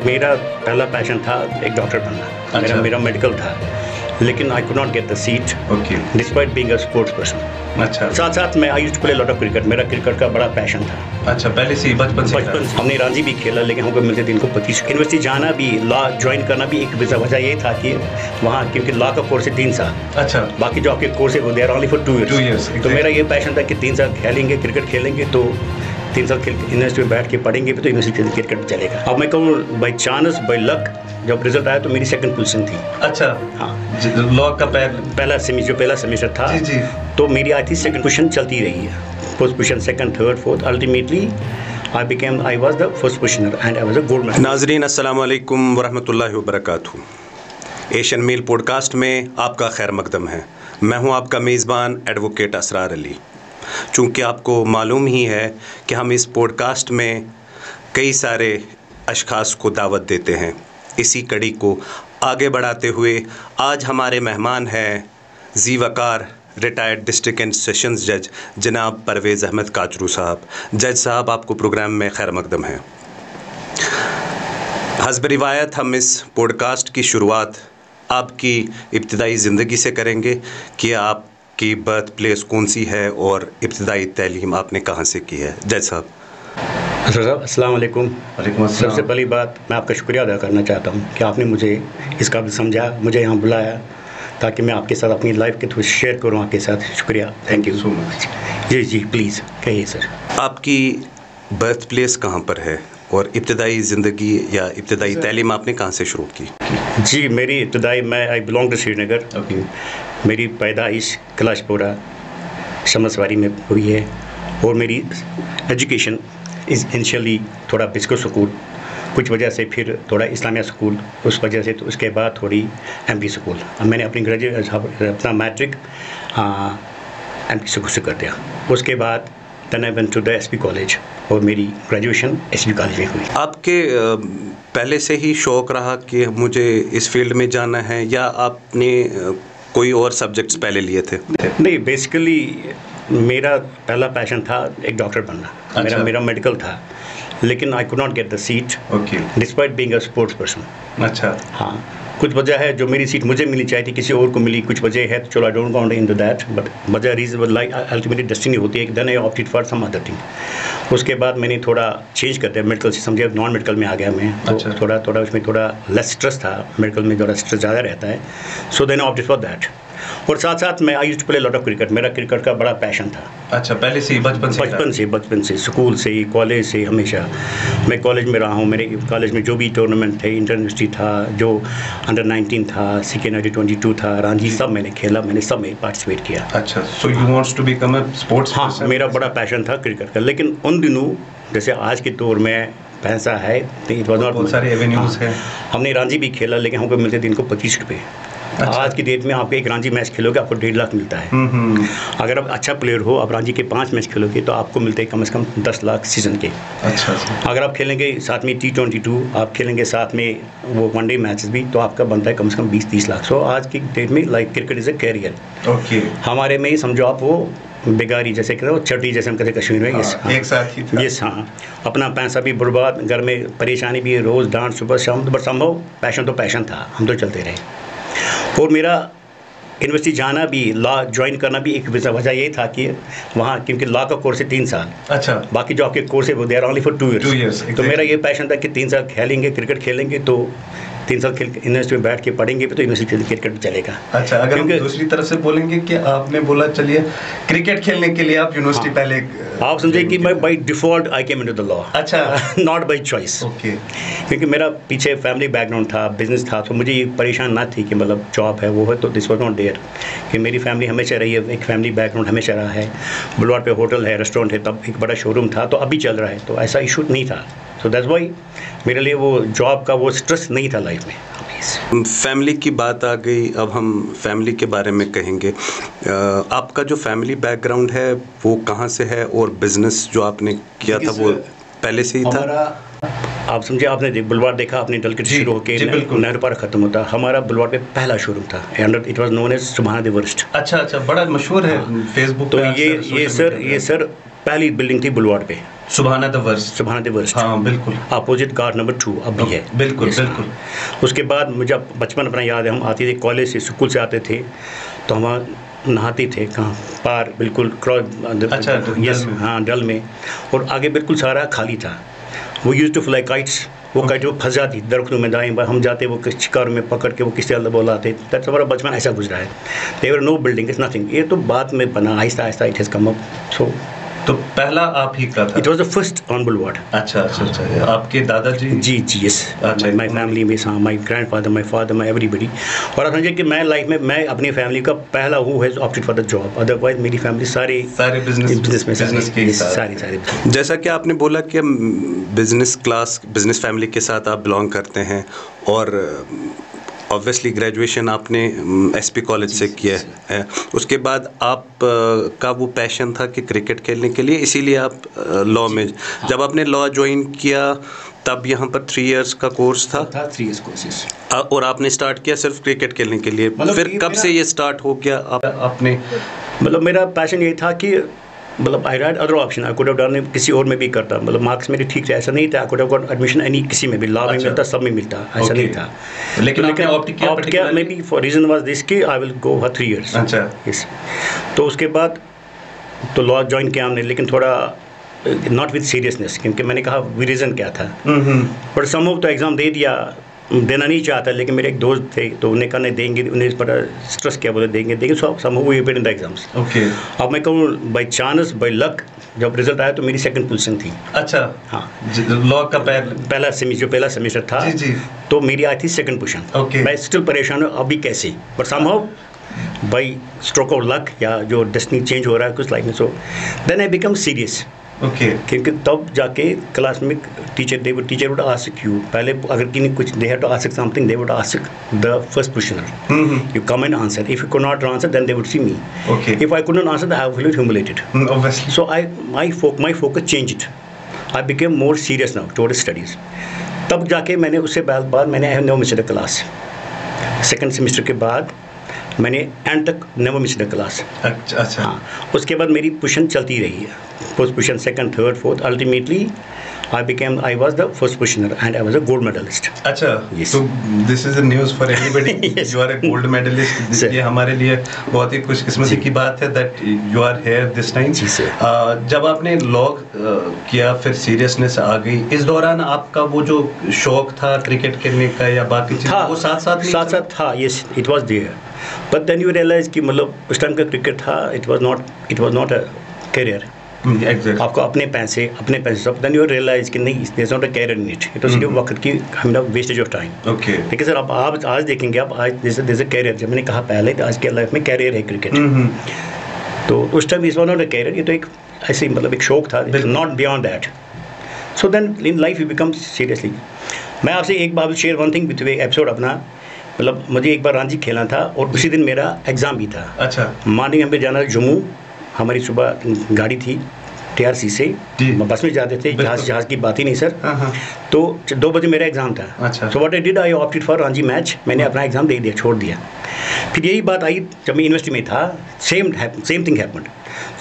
मेरा पहला पैशन था एक डॉक्टर बनना। अच्छा। मेरा मेडिकल था, लेकिन I could not get the seat despite being a sports person. अच्छा। साथ साथ मैं I used to play lot of cricket. मेरा क्रिकेट का बड़ा पैशन था। अच्छा, पहले से ही बचपन से हमने रणजी भी खेला, लेकिन हमको मिलते दिन को 25। यूनिवर्सिटी जाना भी, लॉ ज्वाइन करना भी एक वजह ये था कि वहाँ क्योंकि लॉ का कोर्स है 3 साल। अच्छा। बाकी जो आपके कोर्स है वो they are only for 2 years। तो मेरा ये पैशन था कि 3 साल खेलेंगे, क्रिकेट खेलेंगे, तो 3 साल यूनिवर्सिटी में बैठ के पढ़ेंगे भी तो यूनिवर्सिटी क्रिकेट चलेगा। अब मैं कहूँ बाई चांस बाई लक जब रिजल्ट आया तो मेरी सेकंड पोजीशन थी। अच्छा। हाँ, लॉ का पहला सेमेस्टर था। जी। तो मेरी आई थी सेकंड पोजीशन चलती रही है, first position, second, third, fourth. Ultimately I was the first positioner and I was a gold medalist। नाज़रीन अस्सलाम वालेकुम वरहमतुल्लाहि वबरकातुहू। एशियन मील पॉडकास्ट में आपका खैर मकदम है। मैं हूं आपका मेज़बान एडवोकेट असरार अली। चूँकि आपको मालूम ही है कि हम इस पॉडकास्ट में कई सारे अशख़ास को दावत देते हैं। इसी कड़ी को आगे बढ़ाते हुए आज हमारे मेहमान हैं ज़ी वक़ार रिटायर्ड डिस्ट्रिक्ट एंड सेशंस जज जनाब परवेज़ अहमद काचरू साहब। जज साहब, आपको प्रोग्राम में खैर मकदम है। हस्ब रिवायत हम इस पॉडकास्ट की शुरुआत आपकी इब्तिदाई ज़िंदगी से करेंगे कि आपकी बर्थ प्लेस कौन सी है और इब्तिदाई तालीम आपने कहाँ से की है। जज साहब। अस्सलाम वालेकुम। सबसे पहली बात मैं आपका शुक्रिया अदा करना चाहता हूँ कि आपने मुझे इस काबिल समझा, मुझे यहाँ बुलाया ताकि मैं आपके साथ अपनी लाइफ के थ्रू शेयर करूँ आपके साथ। शुक्रिया, थैंक यू सो मच। जी प्लीज़ कहिए सर। आपकी बर्थ प्लेस कहाँ पर है और इब्तिदाई ज़िंदगी या इब्तिदाई तालीम आपने कहाँ से शुरू की? जी, मेरी इब्तिदाई, मैं आई बिलोंग टू श्रीनगर। मेरी पैदाइश कलाशपुरा शमसवारी में हुई है और मेरी एजुकेशन इनिशियली थोड़ा बिस्को स्कूल, कुछ वजह से फिर थोड़ा इस्लामिया स्कूल, उस वजह से तो उसके बाद थोड़ी एमपी स्कूल। मैंने अपनी अपना मैट्रिक एमपी स्कूल से कर दिया। उसके बाद then I went to the SP college और मेरी ग्रेजुएशन एसपी कॉलेज में हुई। आपके पहले से ही शौक़ रहा कि मुझे इस फील्ड में जाना है या आपने कोई और सब्जेक्ट्स पहले लिए थे? नहीं, बेसिकली मेरा पहला पैशन था एक डॉक्टर बनना। अच्छा। मेरा मेडिकल था, लेकिन I could not get the seat despite being a sports person. अच्छा। हाँ, कुछ वजह है जो मेरी सीट मुझे मिलनी चाहिए थी, किसी और को मिली, कुछ वजह है, तो चलो I don't count into that, but वजह रीजन लाइक अल्टीमेटली डेस्टिनी होती है। Then I opted for some other thing. उसके बाद मैंने थोड़ा चेंज कर दिया, मेडिकल से समझे नॉन मेडिकल में आ गया मैं। तो अच्छा। थोड़ा उसमें थोड़ा लेस स्ट्रेस था, मेडिकल में थोड़ा स्ट्रेस ज़्यादा रहता है। So then I opted for that. और साथ साथ मैं I used to play lot of cricket. मेरा क्रिकेट का बड़ा पैशन था। अच्छा, पहले से ही बचपन से स्कूल से ही, कॉलेज से, हमेशा मैं कॉलेज में रहा हूँ। मेरे कॉलेज में जो भी टूर्नामेंट थे, इंटर यूनिवर्सिटी था, जो अंडर 19 था, CK 22 था, रणजी, सब मैंने खेला, मैंने सब में पार्टिसिपेट किया। अच्छा, so you wants to become a sports हाँ, मेरा बड़ा पैशन था क्रिकेट का। लेकिन उन दिनों जैसे आज के दौर में पैसा है, बहुत सारे एवेन्यूज़ हैं। हमने रणजी भी खेला, लेकिन हमको मिलते दिन को 25 रुपये। अच्छा। आज की डेट में आप एक रणजी मैच खेलोगे आपको 1.5 लाख मिलता है। अगर आप अच्छा प्लेयर हो, आप रणजी के 5 मैच खेलोगे तो आपको मिलते हैं कम से कम 10 लाख सीजन के। अच्छा। अगर आप खेलेंगे साथ में T22, आप खेलेंगे साथ में वो वनडे मैचेस भी, तो आपका बनता है कम से कम 20-30 लाख। सो आज की डेट में like cricket is a career. Okay. हमारे में ही समझो आप वो बेगारी जैसे कहते हो, चटनी जैसे हम कहते हैं कश्मीर में। यस, एक साथ ही था। यस, हाँ, अपना पैसा भी बर्बाद, घर में परेशानी भी, रोज़ डांट सुबह शाम, बट संभव पैशन तो पैशन था, हम तो चलते रहे। और मेरा यूनिवर्सिटी जाना भी, लॉ ज्वाइन करना भी एक वजह ये था कि वहाँ क्योंकि लॉ का कोर्स है 3 साल। अच्छा। बाकी जो आपके कोर्स है वो they are only for 2 years। तो मेरा ये पैशन था कि 3 साल खेलेंगे, क्रिकेट खेलेंगे, तो 3 साल यूनिवर्सिटी में बैठ के पढ़ेंगे भी तो यूनिवर्सिटी क्रिकेट चलेगा। अच्छा, अगर हम दूसरी तरफ से बोलेंगे कि आपने बोला चलिए क्रिकेट खेलने के लिए आप यूनिवर्सिटी पहले आप समझे कि मैं by default I came into the law. अच्छा। Not by choice. ओके। क्योंकि मेरा पीछे फैमिली बैकग्राउंड था, बिजनेस था, तो मुझे ये परेशान ना थी कि मतलब जॉब है वो है, तो दिस वॉज नॉट देयर। कि मेरी फैमिली हमेशा रही है, एक फैमिली बैकग्राउंड हमेशा रहा है। बुलवार पे होटल है, रेस्टोरेंट है, तब एक बड़ा शोरूम था, तो अभी चल रहा है, तो ऐसा इशू नहीं था। सो दैट्स व्हाई मेरे लिए वो जॉब का वो स्ट्रेस नहीं था लाइफ में। फैमिली की बात आ गई, अब हम फैमिली के बारे में कहेंगे। आपका जो फैमिली बैकग्राउंड है वो कहाँ से है और बिजनेस जो आपने किया था वो पहले से ही था? आप समझे, आपने बुलवार देखा, आपने डलकेट शुरू होकर नेहरू पार्क खत्म होता, हमारा बुलवार पे पहला शोरूम था, and it was known as Subhan the worst. अच्छा, बड़ा मशहूर है फेसबुक तो ये सर पहली बिल्डिंग थी बुलवार्ड पे, सुभाना द वर्स्ट। हाँ बिल्कुल, अपोजिट गार्ड नंबर 2 अब भी है। बिल्कुल बिल्कुल। उसके बाद मुझे बचपन अपना याद है, हम आते थे कॉलेज से, स्कूल से आते थे तो हम नहाते थे कहाँ, पार बिल्कुल क्रॉस। अच्छा, यस, हाँ डल में, और आगे बिल्कुल सारा खाली था। वो यूज टू फ्लाई काइट्स, वो काइट वो फंस जाती दरख्तों में, दाएं बाएं हम जाते, वो शिकार में पकड़ के वो किसी अलग बोलाते। दैट्स हमारा बचपन ऐसा गुजरा है। There no building, is nothing. ये तो बाद में बना, आहिस्ता आहिस्ता it has come up. So तो पहला आप ही का था? It was the first on boulevard. अच्छा अच्छा अच्छा। आपके दादाजी? जी यस, माय फैमिली में, हाँ, my grandfather, my father, my everybody. और आप समझिए कि मैं लाइफ में मैं अपनी फैमिली का पहला हूँ has opted for the job, otherwise मेरी फैमिली सारे बिजनेस में, सारे। जैसा कि आपने बोला कि बिजनेस फैमिली के साथ आप बिलोंग करते हैं, और ऑब्वियसली ग्रेजुएशन आपने एसपी कॉलेज से किया है। उसके बाद आप का वो पैशन था कि क्रिकेट खेलने के लिए, इसीलिए आप लॉ में, जब आपने लॉ ज्वाइन किया तब यहाँ पर 3 इयर्स का कोर्स था 3 इयर्स कोर्सेस, और आपने स्टार्ट किया सिर्फ क्रिकेट खेलने के लिए। फिर कब से ये स्टार्ट हो गया आपने? मतलब मेरा पैशन ये था कि मतलब I had other option, I could have done किसी और में भी करता, मतलब मार्क्स मेरे ठीक थे, ऐसा नहीं था। I could have got admission any, किसी में भी, लॉ में मिलता, सब में मिलता, ऐसा नहीं था। लेकिन ऑप्ट किया maybe for reason was this कि I will go for 3 years. अच्छा, यस। तो उसके बाद तो लॉ ज्वाइन किया हमने, लेकिन थोड़ा नॉट विद सीरियसनेस, क्योंकि मैंने कहा रीज़न क्या था। बट समहाउ तो एग्ज़ाम दे दिया, देना नहीं चाहता, लेकिन मेरे एक दोस्त थे तो उन्हें कहने देंगे, उन्हें बड़ा स्ट्रेस किया, बोले देंगे so somehow we appeared in the exams. Okay. अब मैं कहूँ बाई चांस बाई लक जब रिजल्ट आया तो मेरी सेकंड पोजीशन थी। अच्छा, हाँ, लॉ का पहला सेमेस्टर था जी। तो मेरी आई थी सेकंड पोजीशन। ओके। मैं स्टिल परेशान हूँ अभी कैसे, but somehow by stroke of luck या जो डेस्टिनी चेंज हो रहा है कुछ लाइफ में, so then I become serious. Okay. क्योंकि तब जाके क्लास में टीचर वुड आस्क यू, पहले अगर किन्हीं कुछ they have to ask something, they would ask the first questioner, you come and answer, if you could not answer then they would see me, okay, if I could not answer I feel humiliated, obviously, so my focus changed, I became more serious now towards studies. तब जाके मैंने उससे बाद मैंने I have never missed a class. Second semester के बाद मैंने and तक नेवर मिस्ड अ क्लास। अच्छा। हाँ, उसके बाद मेरी पोजीशन चलती रही है, first position, second, third, fourth, ultimately I was the first positioner and I was a gold medalist. अच्छा, yes. So this is the news for everybody. Yes. You are a gold medalist. ये हमारे लिए बहुत ही खुशकिस्मती की बात है that you are here this time. Ji sir. जब आपने लॉ किया, फिर सीरियसनेस आ गई, इस दौरान आपका वो जो शौक था क्रिकेट खेलने का या बाकी चीज़, वो साथ था? Yes, it was there. But then you realize कि मतलब उस टाइम का क्रिकेट था, it was not a career. Exactly. आपको अपने पैसे सब, then you realize कि नहीं, there's not a career in it. तो सिर्फ वक्त की वेस्टेज ऑफ टाइम। ओके। देखिए सर, आप आज देखेंगे, आप आज there's a career, जब मैंने कहा पहले तो आज के लाइफ में कैरियर है क्रिकेट। तो उस time is not a career, ये तो एक ऐसे मतलब एक शौक था, not beyond that. So then in life you become seriously. मैं आपसे एक बार share one thing with episode अपना, मतलब मुझे एक बार रांची खेलना था और उसी दिन मेरा एग्ज़ाम भी था। अच्छा। मॉर्निंग हमें जाना जम्मू, हमारी सुबह गाड़ी थी TRC से, बस में जाते थे, जहाज़ की बात ही नहीं सर। तो 2 बजे मेरा एग्ज़ाम था। अच्छा। So what I did, I opted for Ranchi match, मैंने अपना एग्ज़ाम दे दिया, छोड़ दिया। फिर यही बात आई जब मैं यूनिवर्सिटी में था, सेम थिंग हैपेंड।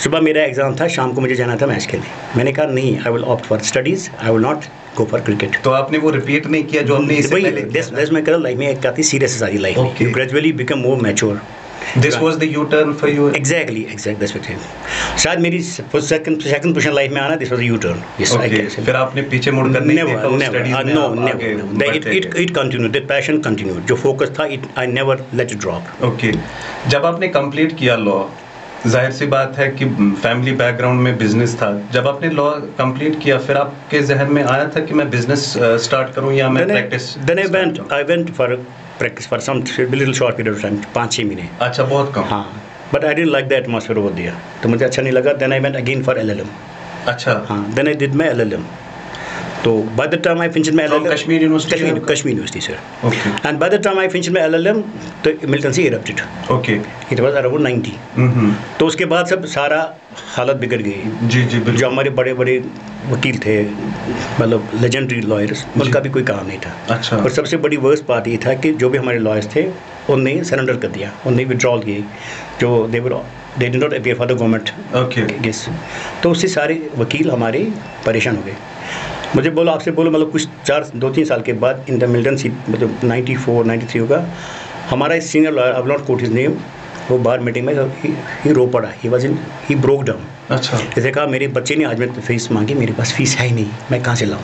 सुबह मेरा एग्ज़ाम था, शाम को मुझे जाना था मैच खेलने। मैंने कहा नहीं, I will opt for studies, I will not go for cricket. तो आपने वो रिपीट नहीं किया जो हमने इससे पहले किया? मैं कह लाइफ में एक आती सीरियस सारी लाइफ में, you gradually become more mature. This was the U-turn for you? Exactly, that's what it is. शायद मेरी second पोजीशन लाइफ में आना, this was a U-turn. Yes, okay. I can say. फिर आपने पीछे मुड़कर नहीं देखा उस स्टडीज में? Never. It continued. The passion continued. जो फोकस था, I never let it drop. Okay. जब आपने कंप्लीट किया लॉ, जाहिर सी बात है कि फैमिली बैकग्राउंड में बिजनेस था। जब आपने लॉ कंप्लीट किया, फिर आपके जहन में आया था कि मैं बिजनेस स्टार्ट करूं या मैं practice? Then I went for practice for some little short period of time, 5-6 महीने। अच्छा, बहुत कम। हाँ, but I didn't like the atmosphere over there, तो मुझे अच्छा नहीं लगा। Then I went again for LLM. अच्छा। हाँ, then I did my LLM. तो by the time I finished my LLM, Kashmir university? Kashmir University, sir. Okay. And by the time I finished my LLM, the militancy erupted. Okay. It was around 90. तो उसके बाद सब सारा हालत बिगड़ गई। जी बिल्कुल। जो हमारे बड़े बड़े वकील थे, मतलब लेजेंडरी लॉयर्स, उनका भी कोई काम नहीं था। अच्छा। और सबसे बड़ी वर्स्ट बात ये था कि जो भी हमारे लॉयर्स थे उनने सरेंडर कर दिया, उनने विड्रॉल किए, जो they were they did not appear for the government case. तो उससे सारे वकील हमारे परेशान हो गए। मुझे बोलो, आपसे बोलो, मतलब कुछ 2-3 साल के बाद इन द मिल्टन सी, मतलब 94-93 होगा, हमारा senior lawyer, I will not quote his name, वो बार मीटिंग में ही रो पड़ा, ही ब्रोक डाउन। अच्छा। जैसे कहा मेरे बच्चे ने आज मेरे फीस मांगी, मेरे पास फीस है ही नहीं, मैं कहाँ से लाऊँ।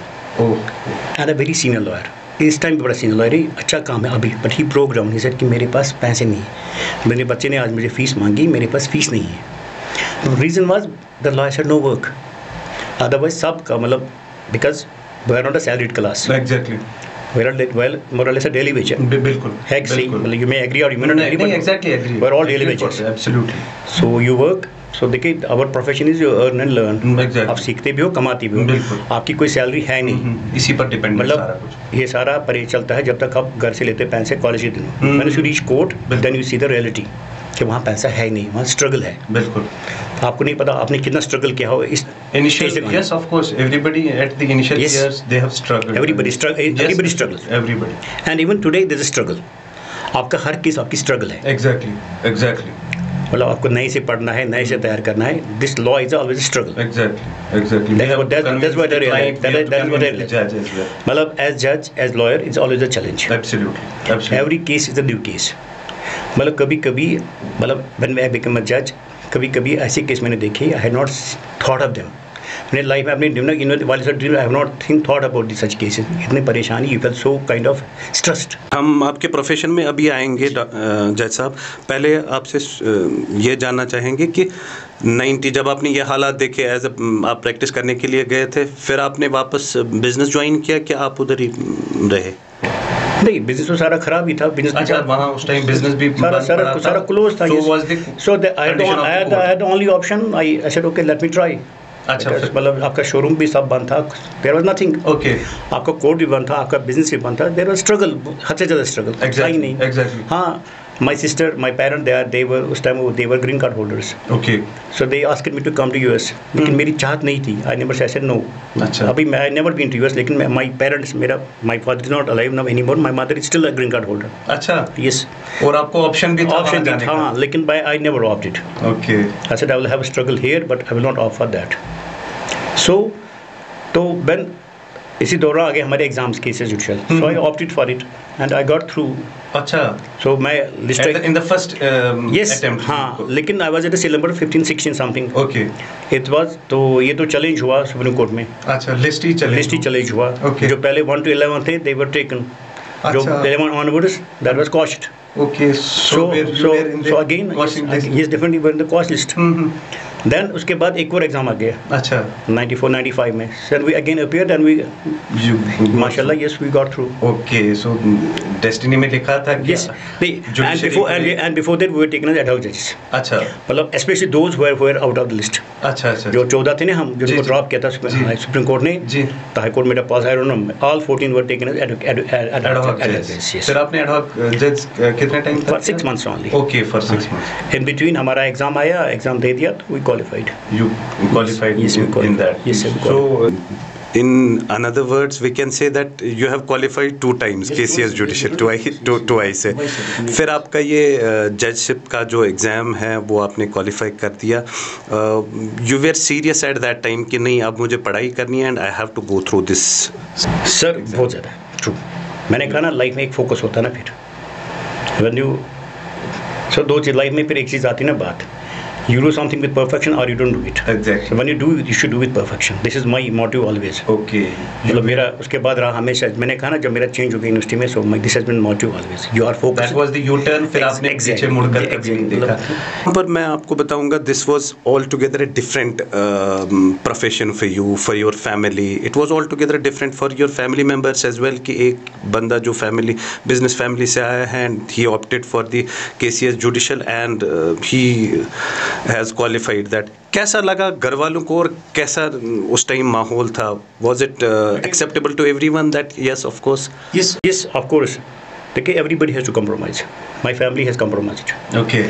And a very senior lawyer, इस टाइम पे बड़ा सीनियर लॉयर, अच्छा काम है अभी, but he broke down, he said कि मेरे पास पैसे नहीं है, मेरे बच्चे ने आज मुझे फीस मांगी, मेरे पास फीस नहीं है। Reason was the lawyer said no work, otherwise सब का मतलब because we are not a salaried class. Exactly. well more or less a daily wage. बिल्कुल। Well, you may agree or you may not agree, but exactly agree. We're all daily wages. Absolutely. So you work. So देखिए, our profession is you earn and learn. Exactly. आप सीखते भी हो, कमाते भी हो। बिल्कुल। आपकी कोई सैलरी है नहीं। इसी पर डिपेंड है सारा कुछ। मतलब ये सारा परे चलता है जब तक आप घर से लेते पैसे कॉलेज के दिनों। When you reach court, then you see the reality कि वहाँ पैसा है ही नहीं, वहाँ स्ट्रगल है। बिल्कुल। आपको नहीं पता आपने कितना स्ट्रगल किया हो इस initial, yes of course, everybody at the initial years they have struggled. Everybody struggles. Everybody. And even today there is a struggle. आपका हर केस आपकी स्ट्रगल है। Exactly. मतलब आपको नए से पढ़ना है, नए से तैयार करना है। This law is always struggle. Exactly. That's what I realize. मतलब एज जज, as lawyer, is always a challenge. Absolutely. Every case is a new case. मतलब कभी मतलब व्हेन आई बिकम अ जज, कभी ऐसे केस मैंने देखे, I had not thought of them. मैंने लाइफ में अपनी I have not thought about such cases. इतनी परेशानी, you feel so kind of stressed. हम आपके प्रोफेशन में अभी आएंगे जज साहब, पहले आपसे ये जानना चाहेंगे कि 90 जब आपने ये हालात देखे, एज आप प्रैक्टिस करने के लिए गए थे, फिर आपने वापस बिजनेस ज्वाइन किया कि आप उधर ही रहे? नहीं, बिजनेस तो सारा खराब ही था। बिजनेस अच्छा, वहाँ उस टाइम बिजनेस भी सारा क्लोज था। So I had the only option. I said okay, let me try. अच्छा, मतलब आपका शोरूम भी सब बंद था, देयर वाज नथिंग। ओके। आपका कोर्ट भी बंद था, आपका बिजनेस भी बंद था, देयर वाज स्ट्रगल, हद से ज़्यादा स्ट्रगल। एग्जैक्टली। हाँ, my sister, my parent, they were उस time they were green card holders. Okay. So they asked me to come to US. लेकिन मेरी चाहत नहीं थी। I never said no. अच्छा। अभी I never been to US, लेकिन my parents, my father is not alive now anymore. My mother is still a green card holder. अच्छा। Yes. और आपको ऑप्शन भी था? हाँ, लेकिन I never opted. Okay. I said I will have a struggle here, but I will not opt for that. So, तो when इसी दौरान आगे हमारे exams cases judicial, so I opted for it and I got through. अच्छा। So मैं list in the first attempt. हाँ, लेकिन I was at a seal number 15-16 something. Okay. It was, तो ये तो चैलेंज हुआ सुप्रीम कोर्ट में। अच्छा, लिस्ट ही चैलेंज हुआ। Okay. जो पहले 1 to 11 थे, they were taken. जो 11 onwards, that was quashed. Okay. So again, yes, definitely were in the quash list. Then उसके बाद एक और एग्जाम आ गया। अच्छा। 94-95 में। Then we again appeared and we, माशाल्लाह, yes, we got through. Okay, so destiny में लिखा था क्या? Yes. And before that we were taken as ad hoc judges. अच्छा। मतलब especially those who were out of the list. अच्छा। जो 14 थे ना, हम जिनको ड्रॉप किया था सुप्रीम कोर्ट ने, तो हाई कोर्ट मेरा पास, I don't know, all 14 were taken as ad hoc judges. फिर आपने ad hoc judge कितने टाइम तक? For 6 months only. Okay, for 6 months. In between हमारा एग्जाम आया, एग्जाम दे दिया, तो we qualified. You qualified? Yes, we qualified. In that. Yes, we qualified. So, in another words, we can say that you have qualified 2 times KCS Judicial, twice से। फिर आपका ये judgeship का जो एग्ज़ाम है वो आपने क्वालिफाई कर दिया। You were serious at that time कि नहीं, अब मुझे पढ़ाई करनी है and I have to go through this. Sir, बहुत ज़्यादा ट्रू। मैंने कहा ना, लाइफ में एक फोकस होता है ना, फिर when you, so 2 cheese life में, फिर एक चीज़ आती है ना बात, you do something with perfection or you don't do it. Exactly. So when you do it, you should do with perfection. This is my motto always. Okay. मतलब मेरा उसके बाद रहा हमेशा, मैंने कहा ना, जब मेरा चेंज हो गया यूनिवर्सिटी में, so this has been motto always. You are focused. That was the U-turn. फिर आपने पीछे मुड़कर देखा। पर मैं आपको बताऊंगा, this was altogether a different profession for you, for your family. It was altogether different for your family members as well कि एक बंदा जो business family से आया है and he opted for the KCS Judicial and he has qualified that. कैसा लगा घर वालों को और कैसा उस टाइम माहौल था? Was it acceptable to everyone that yes, of course? Yes, of course. देखिए, everybody has to compromise. My family has compromised. Okay.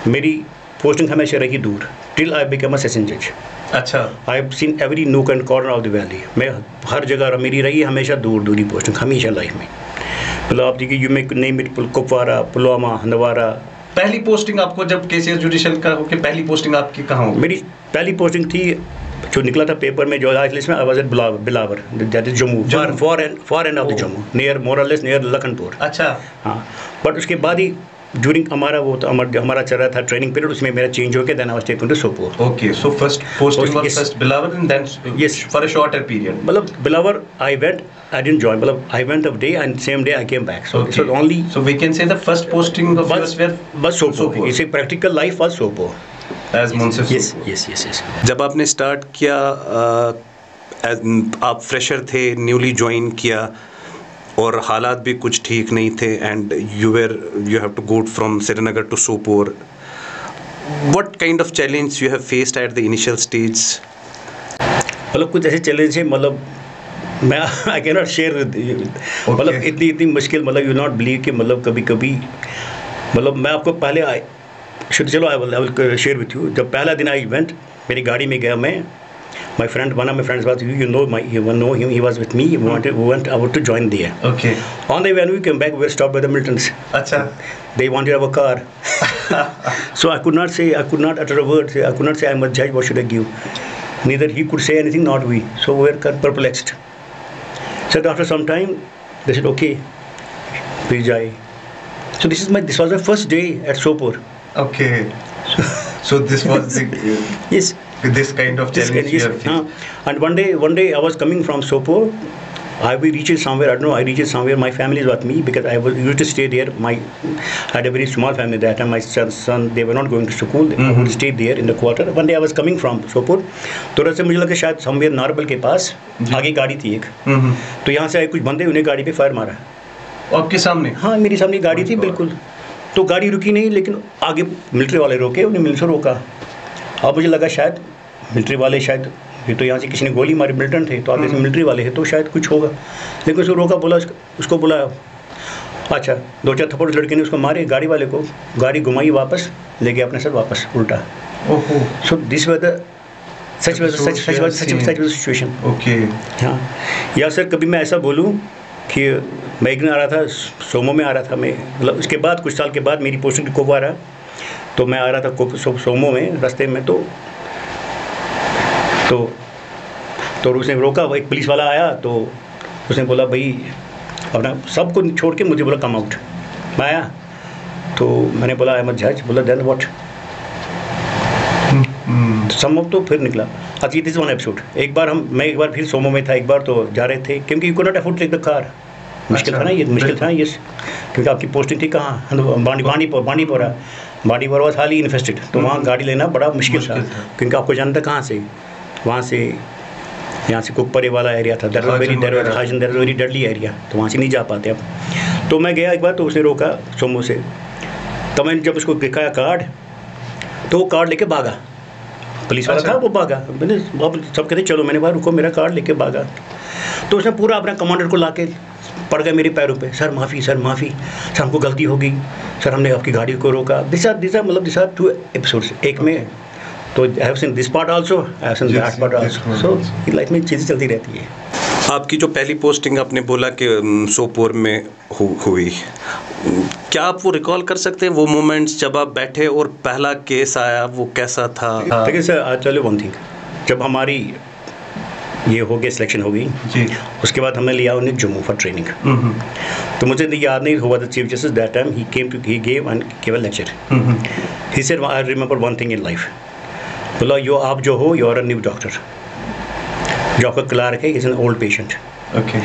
मेरी पोस्टिंग हमेशा रही दूर till I became a session judge. अच्छा। I have seen every nook and corner of the valley. मैं हर जगह मेरी रही हमेशा दूर ही पोस्टिंग, हमेशा लाइफ में। मतलब आप देखिए, you may name it, Kupwara, Pulwama, Handwara, पहली पोस्टिंग आपको जब केसीएस जुडिशियल का हो के पहली पोस्टिंग आपकी कहाँ हो? मेरी पहली पोस्टिंग थी जो निकला था पेपर में जो आज लिस्ट में, I was at Billawar, that is Jammu, for end of the Jammu, near more और लेस नियर लखनपुर। अच्छा। हाँ, बट उसके बाद ही ड्यूरिंग हमारा वो तो हमारा चल रहा था ट्रेनिंग पीरियड, उसमें मेरा चेंज हो गया, then I was taken to Sopore. Okay, so first posting was first Billawar and then yes for a shorter period. मतलब Billawar I went, I didn't join, मतलब I went a day and same day I came back, so it was only, so we can say the first posting of yours where was Sopore, it's a practical life was Sopore as munsif. Yes yes yes yes. जब आपने start किया, आप fresher थे, newly join किया और हालात भी कुछ ठीक नहीं थे, and you have to go from Srinagar to Sopore, what kind of challenge you have faced at the initial stage? मतलब कुछ ऐसे चैलेंज है, मतलब मैं I can not share with, मतलब इतनी मुश्किल, मतलब यू नॉट बिलीव कि मतलब कभी कभी, मतलब मैं आपको पहले चलो I will share with you. जब पहला दिन आई इवेंट, मेरी गाड़ी में गया मैं, my friend, one of my friends was, you know him, he was with me, we went out to join there. Okay. On the way when we came back, we were stopped by the Miltons. Acha. They wanted our car. So I could not utter a word, I could not say I'm a judge, what should I give? Neither he could say anything, not we. So we were perplexed. So after some time, they said, okay, please jai. So this was the first day at Sopor. Okay. So this was the yes. This kind of challenge you have faced. And one day I was coming from Sopor. I reached somewhere, I don't know, I reached somewhere, my family is with me because I used to stay there. I had a very small family that time. My son, they were not going to school. I would stay there in the quarter. One day I was coming from Sopor. तो रस्ते मुझे लगा शायद somewhere Narbal के पास आगे गाड़ी थी एक, तो यहाँ से आए कुछ बंदे, उन्हें गाड़ी पे फायर मारा। आपके सामने? हाँ, मेरी सामने गाड़ी थी बिल्कुल। तो गाड़ी रुकी नहीं, लेकिन आगे मिलिट्री वाले रोके, उन्हें मिलिट्री रोका। अब मुझे लगा शायद मिलिट्री वाले, शायद ये तो यहाँ से किसी ने गोली मारी, मिलिटेंट थे, तो आगे से मिलिट्री वाले हैं, तो शायद कुछ होगा। लेकिन उसको रोका, बोला उसको बुलाया, अच्छा 2-4 थप्पड़ लड़के ने उसको मारे, गाड़ी वाले को, गाड़ी घुमाई, वापस ले गया अपने साथ वापस उल्टा। सो this was the such situation. Okay. हाँ, या सर कभी मैं ऐसा बोलूँ कि मैं एक दिन आ रहा था, सोमो में आ रहा था मैं, मतलब उसके बाद कुछ साल के बाद मेरी पोस्टिंग कुपवारा, तो मैं आ रहा था सोमो में, रास्ते में तो उसने रोका, एक पुलिस वाला आया, तो उसने बोला भाई अपना सबको छोड़ के मुझे बोला कम आउट। मैं आया तो मैंने बोला आई एम अ जज, बोला देन व्हाट, सम अप, तो फिर निकला। अच्छा, दिस वन एपिसोड, मैं एक बार फिर सोमो में था, एक बार तो जा रहे थे, क्योंकि you could not afford to take the car, मुश्किल था ना ये, मुश्किल था ये, क्योंकि आपकी पोस्टिंग थी कहाँ, बांडीपुर वॉज हाईली इन्फेस्टेड, तो वहाँ गाड़ी लेना बड़ा मुश्किल था, क्योंकि आपको जानता कहाँ से, वहाँ से यहाँ से कुकपरे वाला एरिया था, that was very deadly area, तो वहाँ से नहीं जा पाते अब। तो मैं गया एक बार, तो उसने रोका सोमो से, तो मैंने जब उसको दिखाया कार्ड, तो वो कार्ड लेके भागा, पुलिस वाला था, वो भागा। मैंने अब सब कहते चलो, मैंने कहा रुको, मेरा कार्ड लेके भागा। तो उसने पूरा अपना कमांडर को लाके पड़ गया मेरे पैरों पे, सर माफ़ी, सर हमको गलती हो गई, सर हमने आपकी गाड़ी को रोका। दिस आर 2 एपिसोड्स, एक में तो आई have seen this part also, I have seen that part also. So life में चीज़ें चलती रहती है। आपकी जो पहली पोस्टिंग आपने बोला कि सोपोर में हुई, क्या आप वो रिकॉल कर सकते हैं वो मोमेंट्स जब आप बैठे और पहला केस आया, वो कैसा था? देखिए sir, I tell you one thing, जब हमारी ये हो गया, सिलेक्शन हो गई जी, उसके बाद हमने लिया उन्हें जम्मू फॉर ट्रेनिंग। तो मुझे याद नहीं हुआ, the chief justice that time he gave a lecture. He said I remember one thing in life, बोला आप जो हो, you are a new doctor, जो आपका क्लार्क है is an old patient. Okay.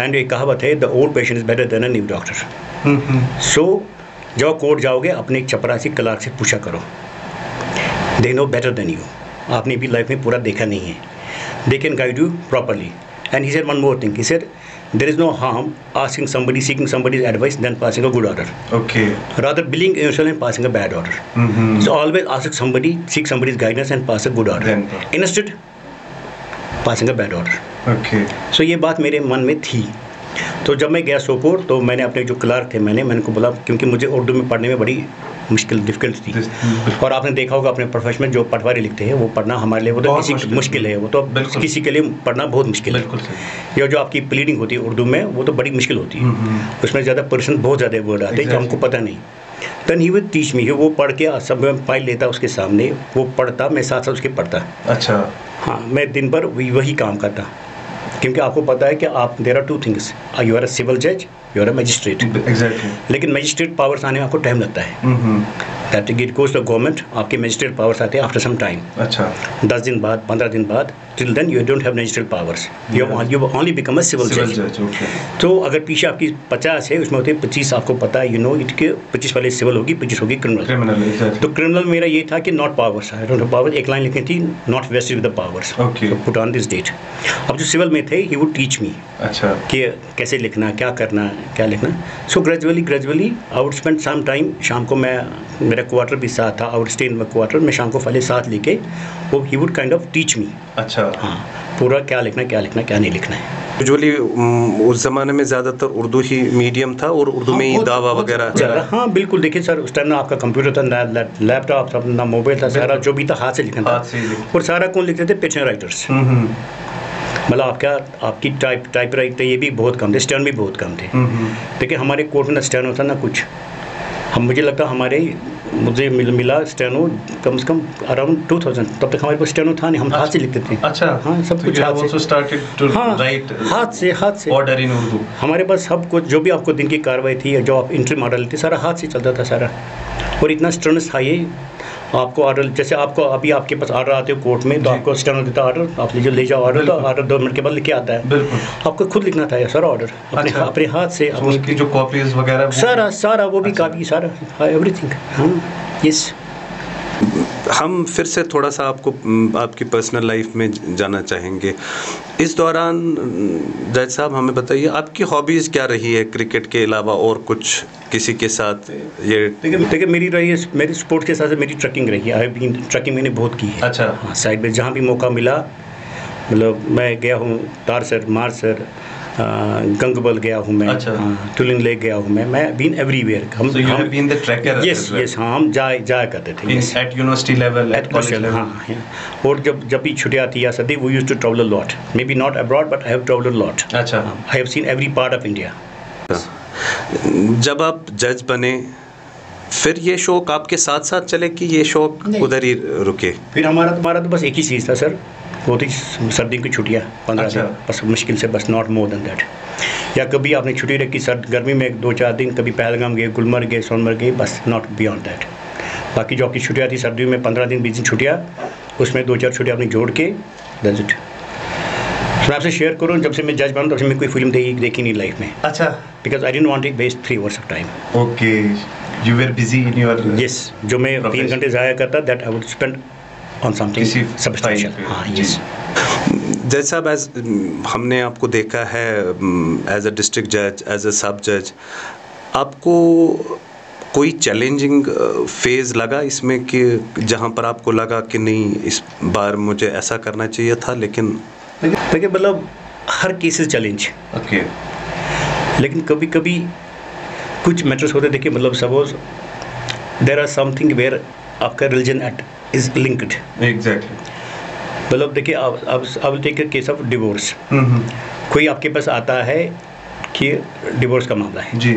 And एक कहावत है, the old patient is better than a new doctor. So जब आप कोर्ट जाओगे, अपने चपरासी क्लार्क से पूछा करो, they know better than you, आपने भी लाइफ में पूरा देखा नहीं है, they can guide you properly. And he said one more thing, he said there is no harm seeking somebody's advice than passing a good order. Okay. Rather believing in yourself and passing a bad order. So always seek somebody's guidance and pass a good order. Instead passing a bad order. Okay. So ये बात मेरे मन में थी। तो जब मैं गया सोपोर, तो मैंने अपने जो क्लार्क थे, मैंने उनको बोला, क्योंकि मुझे उर्दू में पढ़ने में बड़ी डिफ़िकल्ट थी, और आपने देखा होगा अपने प्रोफेशन में जो पटवारी लिखते हैं, वो पढ़ना हमारे लिए वो तो किसी मुश्किल है, वो तो किसी के लिए पढ़ना बहुत मुश्किल है। या जो आपकी प्लीडिंग होती है उर्दू में, वो तो बड़ी मुश्किल होती है, उसमें ज़्यादा पर्सन बहुत ज़्यादा वर्ड आते हैं जो हमको पता नहीं। Then he would teach me, वो पढ़ के सब फाइल लेता उसके सामने, वो पढ़ता, मैं साथ साथ उसके पढ़ता। अच्छा। हाँ, मैं दिन भर वही काम करता, क्योंकि आपको पता है कि आप there are two things, you are a civil जज, you are a magistrate. Exactly. लेकिन मजिस्ट्रेट पावर्स आने में आपको टाइम लगता है। That it goes to government, आपके मजिस्ट्रेट पावर्स आते हैं आफ्टर सम टाइम। अच्छा। 10 दिन बाद, 15 दिन बाद, till then you don't have magistrate powers, you only become a civil जज। तो अगर पीछे आपकी 50 है, उसमें होते हैं 25, आपको पता है, यू नो इट के 25 वाले सिविल होगी, 25 होगी क्रिमिनल। तो क्रिमिनल मेरा ये था कि not powers, I don't have powers, एक लाइन लिखी थी, not vested with the powers, put on this date. अब जो सिविल में थे, ही वुड टीच मी अच्छा कि कैसे लिखना, क्या करना, क्या लिखना। So gradually I would spend some time, शाम को मैं, मेरा क्वार्टर भी साथ था, I would stay in my quarter, मैं शाम को फाइलें साथ लेके, वो he would kind of teach me. अच्छा। हाँ, पूरा क्या लिखना, क्या नहीं लिखना है। यूजुअली उस ज़माने में ज़्यादातर उर्दू ही मीडियम था और उर्दू में ही दावा वगैरह। हाँ बिल्कुल, देखिए सर, उस टाइम ना आपका कंप्यूटर था, लैपटॉप था, ना मोबाइल था, सारा जो भी था हाथ से लिखना था। और सारा कौन लिखते थे? Patent writers. मतलब आपकी टाइप राइटर ये भी बहुत कम थे, स्टेनो भी बहुत कम थे। देखिए हमारे कोर्ट में ना स्टेनो था ना कुछ, मुझे लगता मुझे मिला स्टेनो कम से कम अराउंड 2000, तब तक हमारे पास स्टेनो था नहीं, हम हाथ से लिखते थे। अच्छा। हाँ, सब कुछ हाथ से ऑर्डर इन उर्दू। हमारे पास सब कुछ, जो भी आपको दिन की कार्रवाई थी, जो आप इंट्री मॉडल थी, सारा हाथ से चलता था सारा। और इतना स्ट्रेंथ था ये, आपको ऑर्डर, जैसे आपको अभी आपके पास ऑर्डर आते हो कोर्ट में, तो आपको स्टेनो देता ऑर्डर, आप ले जाओ ऑर्डर, तो ऑर्डर 2 मिनट के बाद लिखे आता है। बिल्कुल। आपको खुद लिखना था सर ऑर्डर, अपने हाथ से, उसकी जो कॉपीज वगैरह सारा वो भी काफी सारा, एवरीथिंग। हाँ, यस। हम फिर से थोड़ा सा आपकी पर्सनल लाइफ में जाना चाहेंगे। इस दौरान जज साहब हमें बताइए, आपकी हॉबीज़ क्या रही है क्रिकेट के अलावा, और कुछ किसी के साथ ये? देखिए मेरी स्पोर्ट्स के साथ मेरी ट्रैकिंग रही है। ट्रैकिंग मैंने बहुत की है। अच्छा। हाँ, साइड में जहाँ भी मौका मिला, मतलब मैं गया हूँ तारसर, मारसर, गंगबल गया हूँ मैं। अच्छा। टुलिंग लेक गया हूँ मैं बीन एवरीवेयर। हम बीन द ट्रैकर? यस, हाँ, हम जाया करते थे at university level, at college level. हाँ, और जब भी छुट्टियाँ आती या सर्दी, वो used to travel a lot, may be not abroad but I have travelled a lot. अच्छा। I have seen every part of India. जब आप जज बने, फिर ये शौक आपके साथ साथ चले कि ये शौक उधर ही रुके? फिर हमारा तो बस एक ही चीज़ था सर, वो थी सर्दी की छुट्टियाँ 15 दिन, बस मुश्किल से, बस नॉट मोर देन दैट। या कभी आपने छुट्टी रखी सर गर्मी में 2-4 दिन, कभी पहलगाम गए, गुलमर्ग गए, सोनमर्ग गए, बस नॉट बियॉन्ड दैट। बाकी जो आपकी छुट्टियाँ थी सर्दियों में 15 दिन 20 दिन छुट्टियाँ, उसमें 2-4 छुट्टियाँ आपने जोड़ के, दैट्स इट। मैं आपसे शेयर करूँ, जब से मैं जज बना तब से मैं कोई फिल्म देखी नहीं लाइफ में। अच्छा। Because I didn't want to waste 3 hours of time. Okay, you were busy in your. Yes, जो मैं 3 घंटे ज़ाया करता, that I would spend on something substantial. हाँ, यस। जैसा हमने आपको देखा है एज अ डिस्ट्रिक्ट जज, एज अ सब जज, आपको कोई चैलेंजिंग फेज़ लगा इसमें कि जहाँ पर आपको लगा कि नहीं, इस बार मुझे ऐसा करना चाहिए था? लेकिन देखिए मतलब हर केसेस चैलेंज। ओके। लेकिन कभी कभी कुछ मैटर्स होते, देखिए मतलब suppose there are something where आपका रिलीजन इज लिंक्ड। एग्जैक्टली। मतलब देखिए अब take a case of divorce. कोई आपके पास आता है कि डिवोर्स का मामला है जी,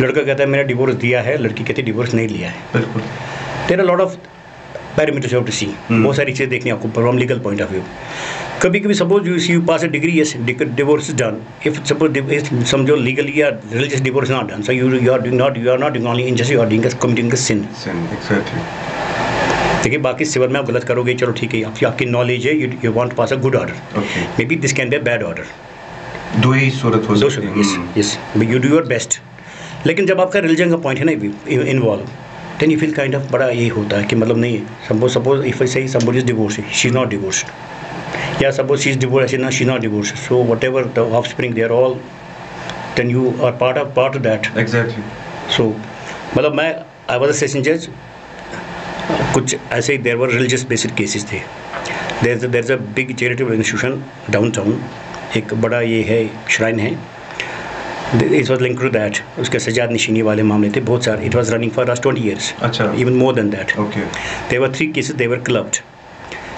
लड़का कहता है मैंने डिवोर्स दिया है, लड़की कहती है डिवोर्स नहीं लिया है। बिल्कुल। There are lot of parameters you have to see, बहुत सारी चीज़ें देखनी आपको from legal point of view. कभी कभी suppose you pass a degree, yes divorce is done, if suppose समझो लीगली या religious divorce not done, so you are not doing only injust, you are doing committing a sin. Exactly. देखिए बाकी civil में आप गलत करोगे, चलो ठीक है, आपकी नॉलेज है, you want to pass a good order, may be this can be a bad order. दो ही सूरत हो सकती है। Yes, you do your best. लेकिन जब आपका रिलीजन का पॉइंट है ना involve, then you feel kind of बड़ा ये होता है कि मतलब नहीं, suppose if I say somebody is divorce, she is not divorced, या suppose she is divorce, she is not divorced, so whatever the offspring they are all, then you are part of that. Exactly. So मतलब मैं I was a session जज, कुछ ऐसे ही there were religious based cases थे। There is a big charitable institution downtown, एक बड़ा ये है श्राइन है, it was link to that, उसके सजाद निशीनी वाले मामले थे बहुत सारे, it was running for last 20 years। अच्छा। Even more than that. Okay. There were 3 cases, they were clubbed,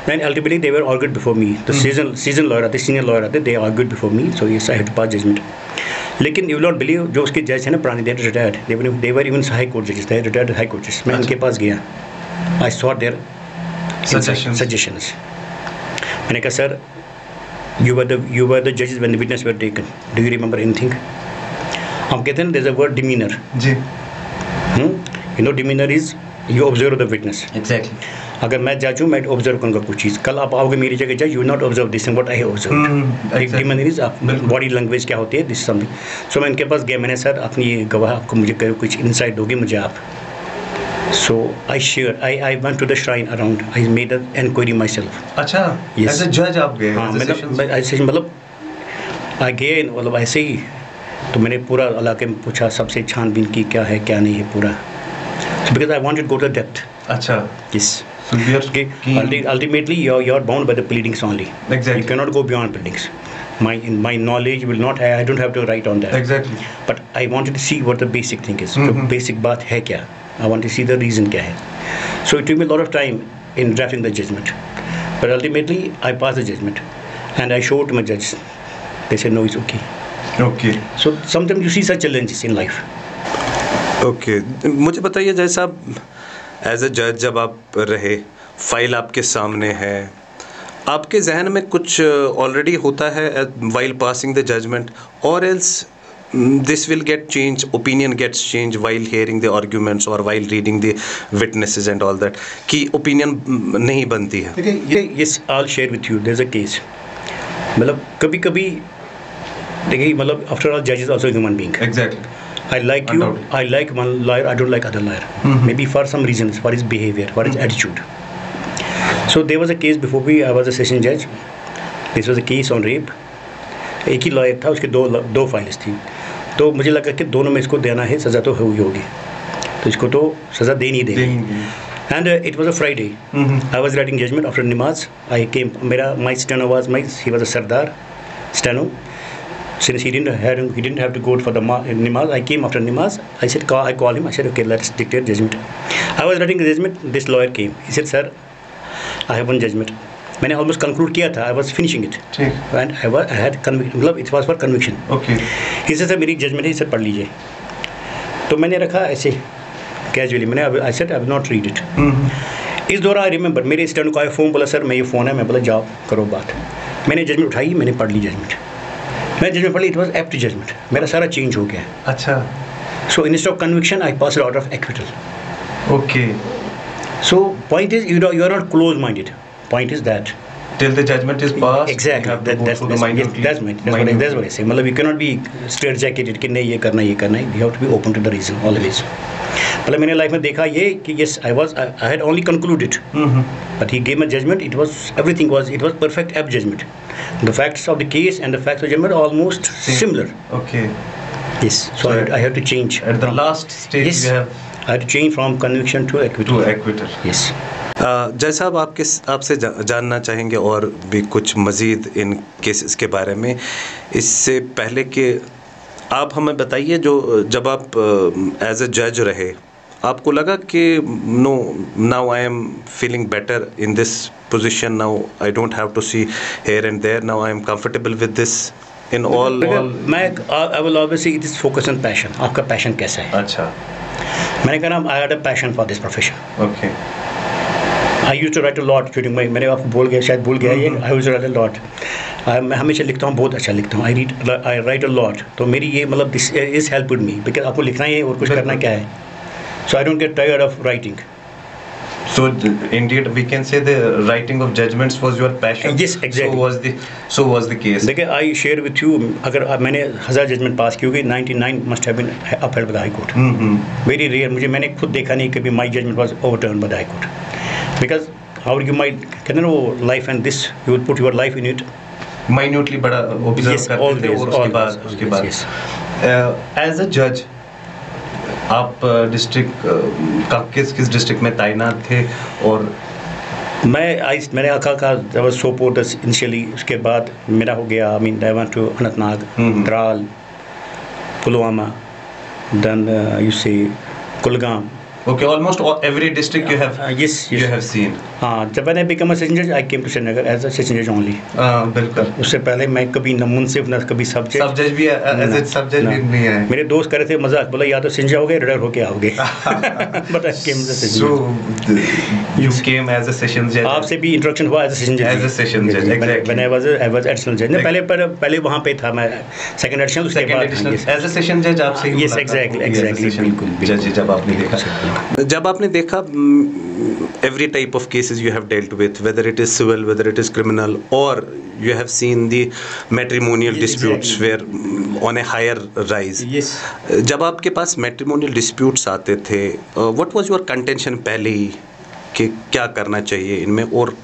and ultimately they were argued before me, the season lawyer आते, senior lawyer आते, they argued before me, so yes I had to pass judgment। लेकिन you will not believe, जो उसके जज हैं ना पुराने, देर retired, देवर even high court जजेस, दे रिटायर्ड हाई कोर्ट जजेस. मैं उनके पास गया, आई सॉट देयर सजेशंस. मैंने कहा sir, you were the judges when the witness were taken, do you remember anything? हम कहते हैं there's a word demeanor ji. You know demeanor is you observe the witness. Exactly. अगर मैं जज हूँ, मैं ऑब्जर्व करूँगा कुछ चीज़. कल आप आओगे मेरी जगह जज, you not observe this what I observe. Demeanour is body language क्या होती है, दिस समथिंग. सो मैं इनके पास गया, मैंने सर अपनी ये गवाह आपको मुझे कुछ इंसाइट दोगे मुझे आप. So I share, I went to the shrine around, I made a enquiry myself. अच्छा, एज अ जज आप गए? हाँ, ऐसे मतलब आई गए, मतलब ऐसे ही. तो मैंने पूरा इलाके में पूछा, सबसे छानबीन की क्या है क्या नहीं है पूरा, because I wanted go to depth. अच्छा. Yes. Ultimately, you're bound by the pleadings only. Exactly. You cannot go beyond pleadings. My knowledge will not. I don't have to write on that. Exactly. But I wanted to see what the basic thing is. So basic बात है क्या? I want to see the reason क्या है. So it took me a lot of time in drafting the judgment. But ultimately, I passed the judgment, and I showed to my judges. They said no, it's okay. Okay. So sometimes you see such challenges in life. Okay. मुझे बताइए, जैसा as a जज जब आप रहे, file आपके सामने है, आपके जहन में कुछ ऑलरेडी होता है वाइल पासिंग द जजमेंट, और else this will get change, opinion gets change while hearing the arguments और while reading the witnesses and all that, कि ओपिनियन नहीं बनती है? Yes, I share with you, there is a case. मतलब कभी कभी देखिए, मतलब आफ्टर ऑल जज is also human being. Exactly. I like you, I like one lawyer, I don't like other lawyer. Maybe for some reasons, for his behavior, for his attitude. So there was a case before I was a session judge. This was a case on rape. एक ही lawyer था, उसके दो files थी. तो मुझे लगा कि दोनों में इसको देना है, सज़ा तो हुई होगी, तो इसको तो सज़ा देनी देनी. And it was a Friday. I was writing judgment after Namaz. I came. My steno was he was a Sardar steno. Since he didn't have to go for the Namaz, I came after Namaz. I called him. I said, okay, let's dictate judgment. I was writing the judgment. This lawyer came. He said, sir, I have one judgment. मैंने almost conclude किया था. I was finishing it. And I had conviction. मतलब it was for conviction. Okay. He said, sir, मेरी judgment है, sir पढ़ लीजिए. तो मैंने रखा ऐसे casually. I said, I will not read it. इस दौरान I remember मेरे स्टैंड को आया फ़ोन, बोला सर मैं ये फ़ोन है. मैं बोला जाओ करो बात. मैंने जजमेंट उठाई, मैंने पढ़ ली जजमेंट. मैं जजमेंट पढ़ ली, इट वॉज एप्ट जजमेंट. मेरा सारा चेंज हो गया. अच्छा. So instead of conviction I pass out of acquittal. Okay. So point is you are not close minded. Point is that till the judgment is passed, exactly, that's what I say. मतलब you cannot be straight jacketed कि नहीं ये करना है. You have to be open to the reason always. मतलब मैंने life में देखा ये कि yes, I had only concluded, but he gave a judgment. It was perfect apt judgment. The facts of the case and the facts of judgment are almost similar. Okay. Yes. So I had to change. At the last stage, yes, I had to change from conviction to acquittal. Yes. जैसा अब आपसे जानना चाहेंगे और भी कुछ मज़ीद इन cases के बारे में. इससे पहले कि आप हमें बताइए, जो जब आप एज अ जज रहे, आपको लगा कि now I am feeling better in this position, now I don't have to see here and there, now I am comfortable with this in all? I will always say it is focus on passion. आपका passion कैसा है? अच्छा. मैंने कहा I had a passion for this profession. Okay. I used to write a lot during my, मैंने आपको बोल गया शायद भूल गया ये. I used to write a lot. मैं हमेशा लिखता हूँ, बहुत अच्छा लिखता हूँ. I write a lot. तो मेरी ये मतलब this is helped me because आपको लिखना है और कुछ करना क्या है. So I don't get tired of writing. So indeed we can say the writing of judgments was your passion. Yes, exactly. So was the case. देखिए I share with you, अगर मैंने 1000 जजमेंट पास की होगी, 99 must have been upheld by the High Court. Very rare. मैंने खुद देखा नहीं कभी my judgment was overturned by the High Court. Because how you might life and this, you would put your life in it. Minutely बड़ा observe करते थे और उसके बाद. As a judge, आप किस डिस्ट्रिक्ट में तैनात थे? और मैंने आका का जब सोपोर इनिशियली, उसके बाद मेरा हो गया I went to Anantnag, Tral, Pulwama, then you say Kulgam. Okay, almost every district you have. Yes. You have seen. हाँ, जब मैंने बिकम अ सेशन जज, आई came to Srinagar as a session जज ओनली। बिल्कुल। उससे पहले मैं कभी न मुंसिफ न कभी सब जज भी एज सब जज भी नहीं है। मेरे दोस्त कर रहे थे मजाक, बोला या तो सेशन जाओगे रिटायर होके आओगे। But I came as a session जज। You came as a session जज। आपसे भी इंट्रोडक्शन हुआ एज अ सेशन जज। एज अ सेशन जज, exactly. When I was additional जज। पहले वहां पे था मैं सेकंड एडिशनल, उसके बाद एज अ सेशन जज आपसे ही। यस, एग्जैक्टली, बिल्कुल जज जब आपने देखा, जब आपने देखा every type of cases you have dealt with, whether it is civil, whether it is criminal, or you have seen the matrimonial disputes where on a higher rise. Yes. जब आपके पास matrimonial disputes आते थे, what was your contention पहले ही कि क्या करना चाहिए इनमें, और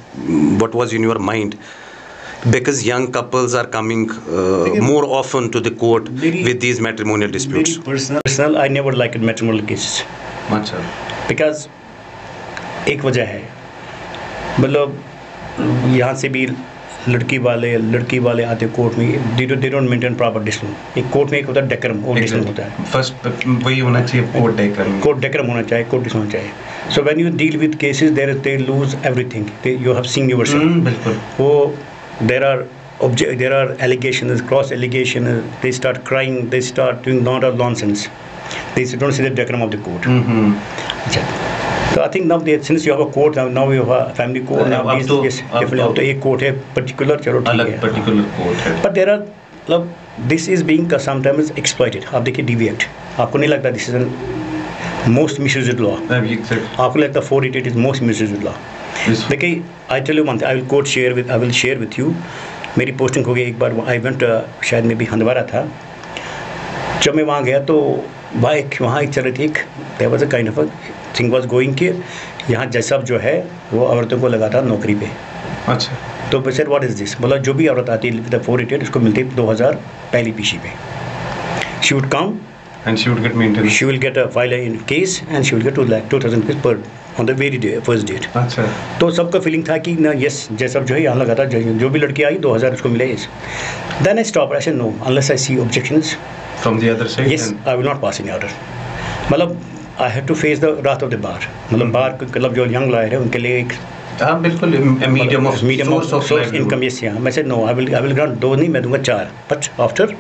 what was in your mind? Because young couples are coming more often to the court with these matrimonial disputes. Personal, I never liked matrimonial cases. अच्छा। Because एक वजह है, मतलब यहाँ से भी लड़की वाले आते कोर्ट में, they don't maintain proper discipline. एक कोर्ट में एक होता है डेकोरम, और डिसिप्लिन होता है। फर्स्ट वही होना चाहिए, कोर्ट डेकोरम होना चाहिए, कोर्ट डिसिप्लिन होना चाहिए। So when you deal with cases they lose everything, you have seen yourself. बिल्कुल। वो there are allegations, cross allegations, they start crying, they start doing lot of nonsense, they don't see the decorum of the court. So I think now since you have a court, now you have a family court, now definitely अब तो एक court है particular, चलो ठीक है, particular court है। But there are, मतलब this is being sometimes exploited। आप देखिए DV Act, आपको नहीं लगता this is a most misused law? आपको लगता 488 is most misused law? देखिए, I tell you one thing, I will share with you। मेरी पोस्टिंग हो गई एक बार, I went शायद में भी हंदवारा था। जब मैं वहाँ गया तो वहाँ एक चल रही थी, there was a kind of a thing was going कि यहाँ जज साहब जो है वो औरतों को लगाता नौकरी पे। अच्छा। तो सर व्हाट इज़ दिस, बोला जो भी औरत आती है 488 उसको मिलती है 2000 पहली पीसी पे। She would come and she would get maintained, she will get a file in case and she will get 2,000 rupees per on the very day, first date। अच्छा। तो सबका फीलिंग था कि ना यस जैसा जो है यहाँ लगा था, जो भी लड़की आई 2000 उसको मिले। Then I stop, I said no unless I see objections from the other side, yes I will not pass any order. मतलब I have to face the wrath of the bar, मतलब बार मतलब जो young lawyer है उनके लिए एक बिल्कुल medium of source income. Yes, यहाँ मैं said no I will grant 2 नहीं, मैं दूंगा 4, but after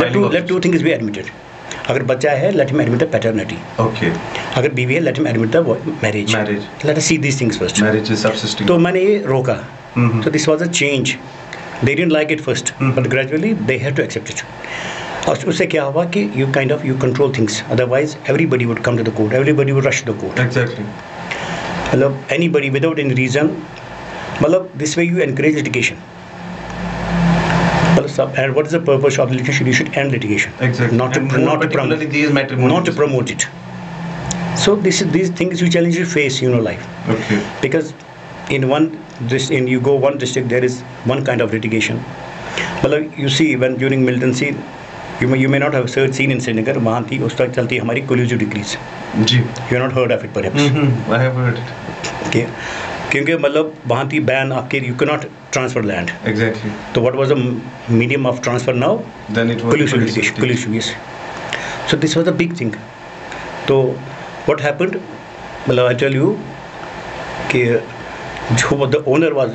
let 2 things be admitted. अगर बच्चा है let him admit the paternity, okay. अगर बीवी है let him admit the marriage, let us see these things first. Marriage is subsisting. तो मैंने ये रोका। So this was a change, they didn't like it first, but gradually they have to accept it. और उससे क्या हुआ कि you kind of you control things, otherwise everybody would come to the court, everybody would rush to the court. Exactly. मतलब anybody without any reason, मतलब this way you encourage litigation. And what is the purpose of litigation? You should end litigation, exactly. Not to promote it. So these things you challenge you face in your life. Okay. Because you go one district, there is one kind of litigation. But you see when during militancy, you may not have seen in Srinagar, वहाँ थी उस तक चलती हमारी collusive decrees. Ji. You have not heard of it perhaps. I have heard it. Okay. क्योंकि मतलब वहाँ थी बैन आपके, you can not transfer land. Exactly. तो what was the medium of transfer now? Then it was collusive, yes. So this was a big thing. तो what happened, मतलब आई tell you कि जो the owner was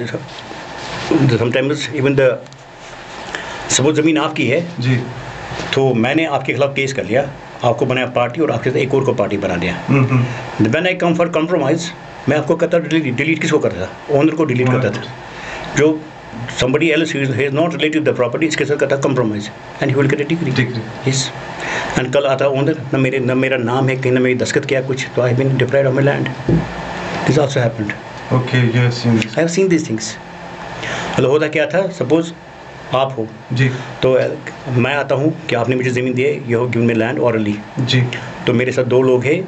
sometimes even the suppose ज़मीन आपकी है जी, तो मैंने आपके खिलाफ केस कर लिया, आपको बनाया पार्टी और आपके साथ एक और को पार्टी बना दिया। When I come for compromise, मैं आपको कहता डिलीट किसको करता था? ओनर को डिलीट करता था। जो somebody else who is not related to the property, इसके साथ करता compromise and he will get a degree. Yes. And कल आता ओनर, न मेरा नाम है कहीं, ना मेरी दस्तखत किया कुछ, तो I have been deprived of my land. This also happened. Okay, you have seen this. I have seen these things. मतलब होता क्या था, सपोज आप हो जी, तो मैं आता हूँ कि आपने मुझे ज़मीन दी है, you have given me land orally जी, तो मेरे साथ 2 लोग हैं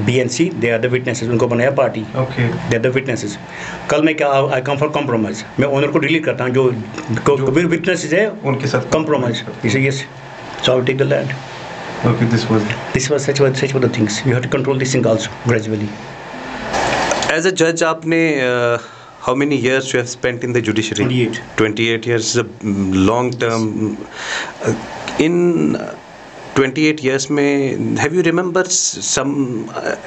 BNC, they are the witnesses, उनको बनाया party, okay, they are the witnesses. कल मैं क्या, आई कम फॉर कॉम्प्रोमाइज, मैं ओनर को डिलीट करता हूँ, जो विटनेसेस है उनके साथ compromise, yes, so I will take the land. Okay, this was such were the things. You have to control this thing also gradually. As a judge, आपने how many years you have spent in the judiciary? 28 years is a long term. In 28 years में have you remember some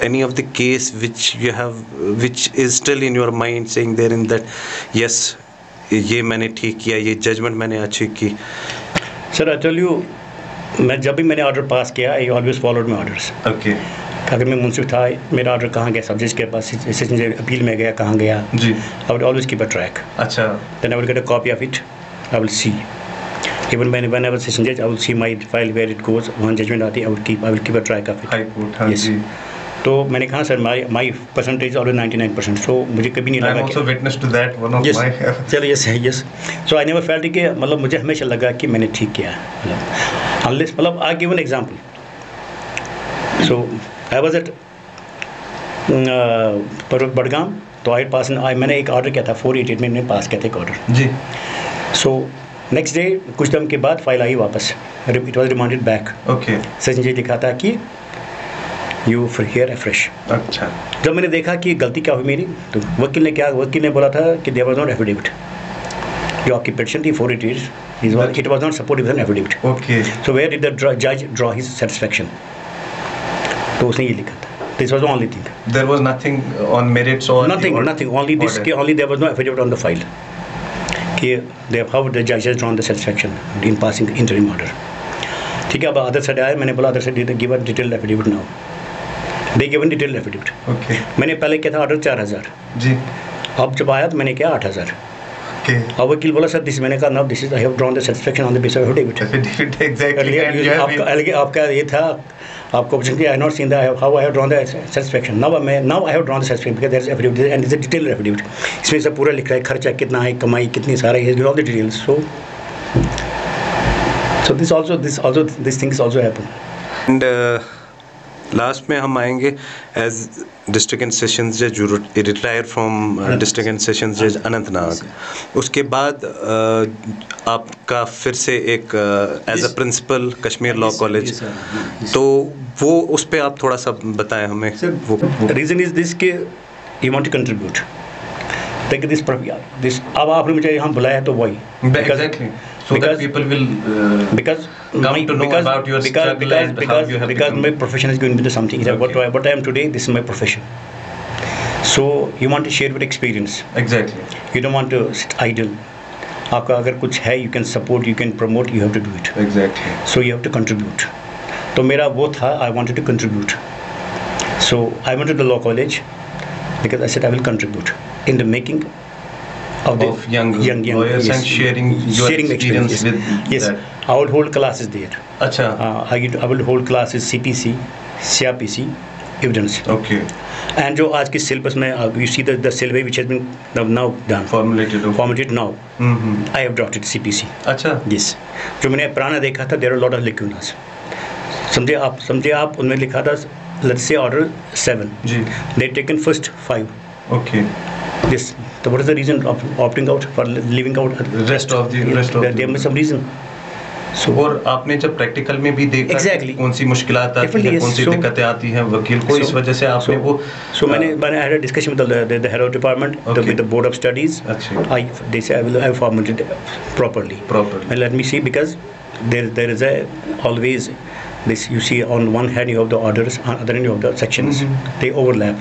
any of the case which is still in your mind saying there in that yes ये मैंने ठीक किया, ये judgement मैंने अच्छी की? Sir I tell you, मैं जब भी मैंने ऑर्डर पास किया I always followed my orders. Okay. अगर मैं मुंसिफ था, मेरा ऑर्डर कहाँ गया, सब जज के पास, सेशन अपील में गया, कहाँ गया, जी, I would always keep a track. अच्छा. Then I will get a copy of it, I will see. Even whenever session judge, I will see my file where it goes. One judgment आती है, I will keep a track of it. High court, हाँ जी. तो मैंने कहा sir my percentage always 99%. So मुझे कभी नहीं लगा. I'm also witness to that. One of my. चलो yes. So I never felt कि मतलब मुझे हमेशा लगा कि मैंने ठीक किया. Unless मतलब I give an example. So I was at Budgam, तो आई पास मैंने एक ऑर्डर किया था 488 में, मैंने पास किया था एक ऑर्डर जी. सो नेक्स्ट डे कुछ टाइम के बाद फाइल आई वापस, it was remanded back. Okay. Session जी लिखा था कि यू हियर अफ्रेश. अच्छा. जब मैंने देखा कि गलती क्या हुई मेरी, तो वकील ने बोला था कि देयर वाज नॉट एफिडेविट. जो आपकी पिटीशन थी 488, it was not supported with an affidavit. Okay. So where did the जज ड्रॉ हिज सेटिस्फैक्शन? तो उसने ये लिखा था. This was the only thing. There was nothing on merits or nothing. Only this. Only there was no affidavit on the file. How the judge has drawn the satisfaction in passing interim order. ठीक है. अब other side आया, मैंने बोला other side give a detailed affidavit now. They given detailed affidavit. Okay. मैंने पहले किया था ऑर्डर 4000. जी. अब जब आया तो मैंने किया 8000. Okay. अब वकील बोला सर दिस, मैंने कहा now this is I have drawn the satisfaction on the basis of affidavit. Affidavit exactly. आपका ये था, आपको ऑप्शन की I not seen that how I have drawn the satisfaction. Now I have drawn the satisfaction because there is affidavit and it's a detailed affidavit. इसमें सब पूरा लिखा है, खर्चा कितना है, कमाई कितनी सारा है, all the details. So this things also happen. And last में हम आएंगे एज डिस्ट्रिक्ट एंड सेशंस जज, retire from district and sessions जज अनंतनाग. उसके बाद आपका फिर से एक as a principal Kashmir law college, तो वो उस पर आप थोड़ा सा बताएं हमें. वो रीज़न इज दिस के यू वांट टू कंट्रीब्यूट. देखिए दिस अब आपने मुझे यहाँ बुलाया तो वही exactly. So that people will come to know about your struggle and how you have because my profession is going to be something. Okay. What I am today, this is my profession. So you want to share with experience. Exactly. You don't want to sit idle. आपका अगर कुछ है, you can support, you can promote, you have to do it. Exactly. So you have to contribute. तो मेरा वो था, I wanted to contribute. So I went to the law college because I said I will contribute in the making of young lawyers, yes, and sharing your experience yes. with yes. that. I would hold classes there. Acha. I will hold classes CPC, CRPC, evidence. Okay. And जो आज की syllabus में you see the syllabus which has been now done. Formulated now. I have dropped it CPC. अच्छा. Yes. जो मैंने पुराना देखा था, there are a lot of lacunas. समझे आप उनमें लिखा था let's say order 7. Ji. They taken first 5. Okay. Yes. So what is the reason of opting out for leaving out rest of the there must some reason. So और आपने जब practical में भी देखा exactly. कौन सी मुश्किलात आती हैं, कौन सी दिक्कतें आती हैं वकील को, इस वजह से आपने वो मैंने had a discussion with the head of department, with the board of studies. They say I will formulate it properly. And let me see, because there is always this, you see on one hand you have the orders, on other hand you have the sections. They overlap.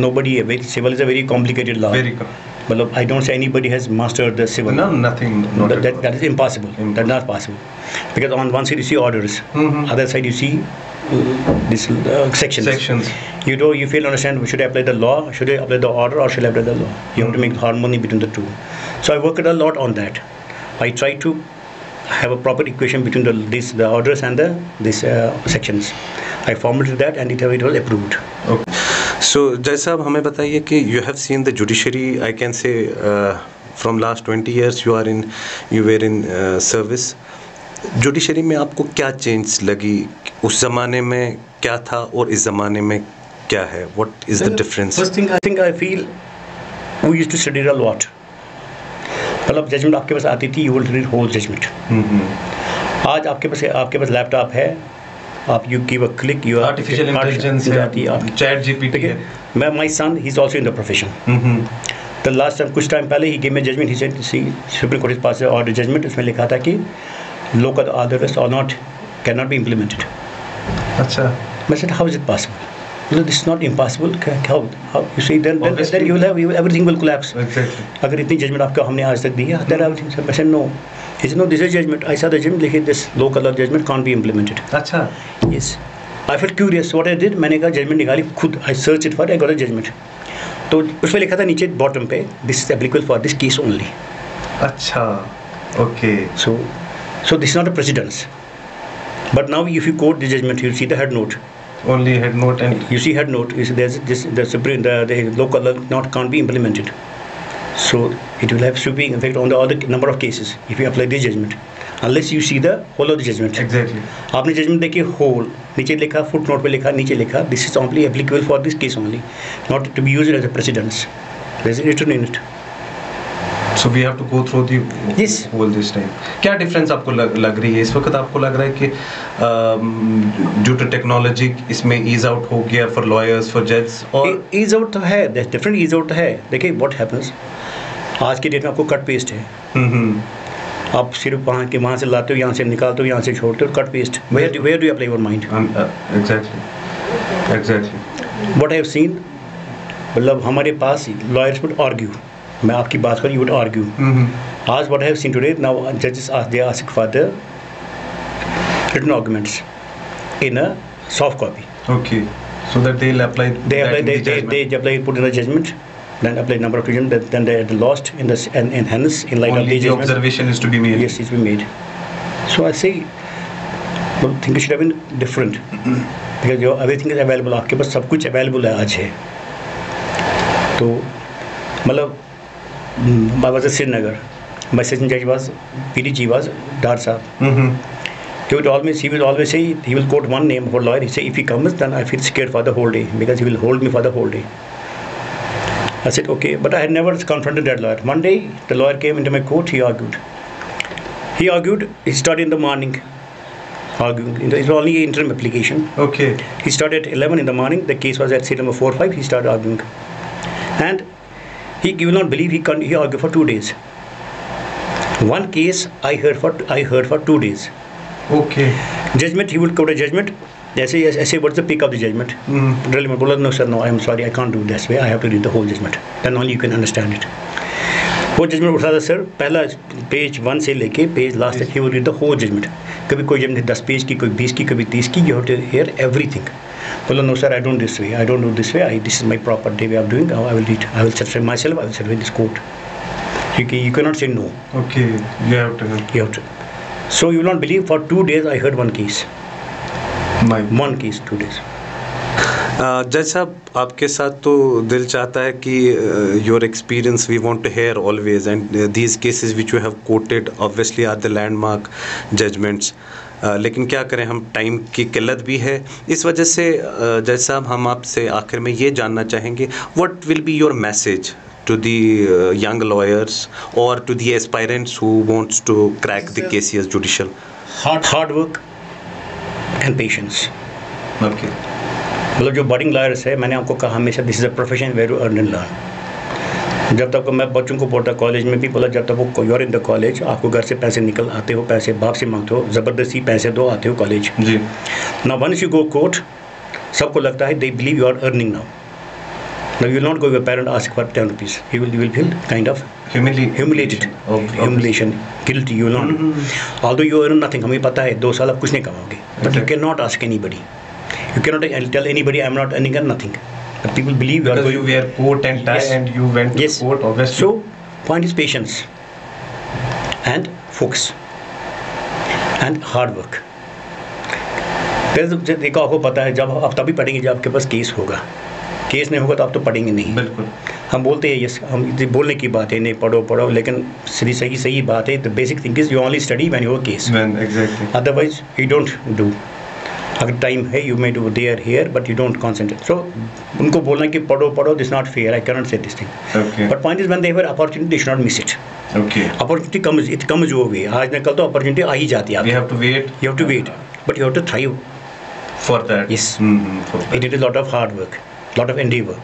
Nobody, civil is a very complicated law. But I don't say anybody has mastered the civil. No, nothing. That is impossible. That's not possible. Because on one side you see orders, other side you see these sections. You fail to understand, should I apply the law, should I apply the order, or should I apply the law? You have to make harmony between the two. So I worked a lot on that. I try to have a proper equation between the orders and these sections. I formulated that and it was approved. Okay. So जज साहब हमें बताइए कि you have seen the judiciary, I can say from last 20 years you were in service. Judiciary में आपको क्या change लगी? उस ज़माने में क्या था और इस ज़माने में क्या है? What is the difference? First thing I feel we used to study a lot. मतलब जजमेंट आपके पास आती थी, you will read whole judgment. आज आपके पास लैपटॉप है, आप you give a click, you artificial intelligence है, chat GPT है. My son, he's also in the profession. The last time, कुछ टाइम पहले he gave me a judgment. He said, see, Supreme Court has passed the order judgment. उसमें लिखा था कि local orders are not cannot be implemented. अच्छा. I said, how is it possible? This is not impossible. How you see, then everything will collapse. Exactly. अगर इतनी judgment आपको हमने आज तक दी है, then everything. I said no. He said no, this is judgment. I saw the judgment, लेकिन this low color judgment can't be implemented. अच्छा. Yes. I felt curious. What I did, मैंने कहा judgment निकाली खुद. I searched it for, I got a judgment. तो उसमें लिखा था नीचे bottom पे, this is applicable for this case only. अच्छा. Okay. So this is not a precedence. But now if you quote the judgment, you see the head note. Only head note and you see head note is there's this the local not can't be implemented, so it will have sweeping effect on the other number of cases if you apply this judgment, unless you see the whole of the judgment. Exactly. आपने judgment देखी whole, नीचे लिखा footnote पे लिखा, नीचे लिखा this is only applicable for this case only, not to be used as a precedence. There's written in it. So we have to go through the yes. whole this time. क्या difference आपको लग रही है इस वक्त? आपको लग रहा है कि due to technology इसमें ease out हो गया for lawyers, for judges? और ease out तो है, there's different ease out है. देखिए what happens, आज की डेट में आपको कट पेस्ट है. आप सिर्फ वहाँ से लाते हो, यहाँ से निकालते हो, यहाँ से छोड़ते हो, cut paste. Where do you apply your mind? Exactly. What I have seen, मतलब हमारे पास lawyers would argue. मैं आपकी बात करूँ, you would argue. As what I have seen today, now judges they ask for the written arguments in a soft copy. Okay. So that they'll apply. They apply put in the judgment, then apply number of judgment, then they are lost in the and hence in light only of the judgment. Observation is to be made. Yes, it's been made. So I say, well, think it should have been different because everything is available. आपके पास सब कुछ available है आज है. तो मतलब I was in Srinagar. My session judge was PDG was Dar Saab. He would always say he will quote one name for lawyer. He say if he comes, then I feel scared for the whole day because he will hold me for the whole day. I said okay, but I had never confronted that lawyer. One day the lawyer came into my court. He argued. He started in the morning arguing. It was only an interim application. Okay. He started at 11 in the morning. The case was at seat number 4-5. He started arguing, and you will not believe he argued for 2 days. One case I heard for 2 days. Okay. Judgment, he would quote a judgment. ऐसे what's the pick of the judgment? Really, no sir, no, I am sorry, I can't do this way. I have to read the whole judgment. Then only you can understand it. वो judgment उठा था sir, पहला page 1 से लेके page last तक he would read the whole judgment. कभी कोई judgement 10 page की, कोई 20 की, कभी 30 की. You have to hear everything. बोलो no sir, I don't do this way. I don't do this way. This is my proper way of doing. I will read. I will satisfy myself. I will satisfy this court. You cannot say no. Okay, you have to. So you will not believe. For 2 days I heard one case. One case, 2 days. जज साहब, आपके साथ तो दिल चाहता है कि your experience we want to hear always, and these cases which you have quoted obviously are the landmark judgments. लेकिन क्या करें, हम टाइम की किल्लत भी है. इस वजह से जज साहब, हम आपसे आखिर में ये जानना चाहेंगे, what will be your message to the young lawyers or to the aspirants who wants to crack the case as judicial? Hard work and patience. Okay. मतलब जो बडिंग लॉयर्स है, मैंने आपको कहा हमेशा this is a profession where to earn and learn. जब तक मैं बच्चों को पढ़ता कॉलेज में भी बोला, जब तक वो यूर इन द कॉलेज, आपको घर से पैसे निकल आते हो, पैसे बाप से मांगते हो, ज़बरदस्ती पैसे दो, आते हो कॉलेज. जी. Now once you go court, सबको लगता है they believe you are earning now. Now you will not go to your parent ask for 10 rupees. You will feel kind of humiliated, humiliation, guilty. You will not. Although you earn nothing, हमें पता है 2 साल आप कुछ नहीं कमाओगे. But you cannot ask anybody. You cannot tell anybody I am not earning nothing. But people believe because you wear coat and tie and you went to court, obviously. So point is patience and focus and hard work. फिर देखो, आपको पता है जब आप तभी पढ़ेंगे जब आपके पास केस होगा. केस नहीं होगा तो आप तो पढ़ेंगे नहीं. बिल्कुल. हम बोलते हैं यस, हम बोलने की बात है, नहीं पढ़ो, लेकिन सही बात है. The basic thing is you only study when you are case. Exactly. Otherwise you don't do. अगर टाइम है you may do there here, but you don't concentrate. So उनको बोलना कि पढ़ो, this not fair, I can not say this thing. But point is when they have opportunity they should not miss it. Opportunity come जो हो गई आज न कल, तो अपॉर्चुनिटी आ ही जाती है. You have to wait but you have to thrive for that. Yes, it is lot of hard work, lot of endeavor,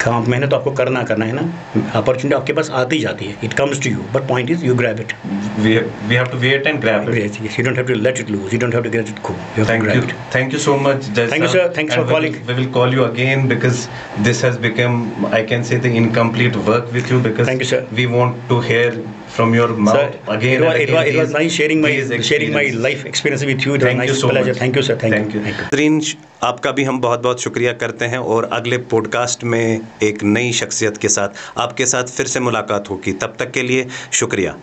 काम मेहनत तो आपको करना है ना, अपॉर्चुनिटी आपके पास आती जाती है, it comes to you, but point is you grab it. we have to wait and grab it. Yes, you don't have to let it lose, you don't have to get it go, you have to grab it. Thank you so much, Jai Thank you, sir. sir. Thanks for calling. We will call you again because this has become, I can say, the incomplete work with you, because Thank you, sir. we want to hear from your mouth Sir, again. it was nice sharing my life experience with you. It was Thank you nice so pleasure. much. Thank you, sir. Thank you. नाज़रीन, आपका भी हम बहुत बहुत शुक्रिया करते हैं और अगले पॉडकास्ट में एक नई शख्सियत के साथ आपके साथ फिर से मुलाकात होगी. तब तक के लिए शुक्रिया.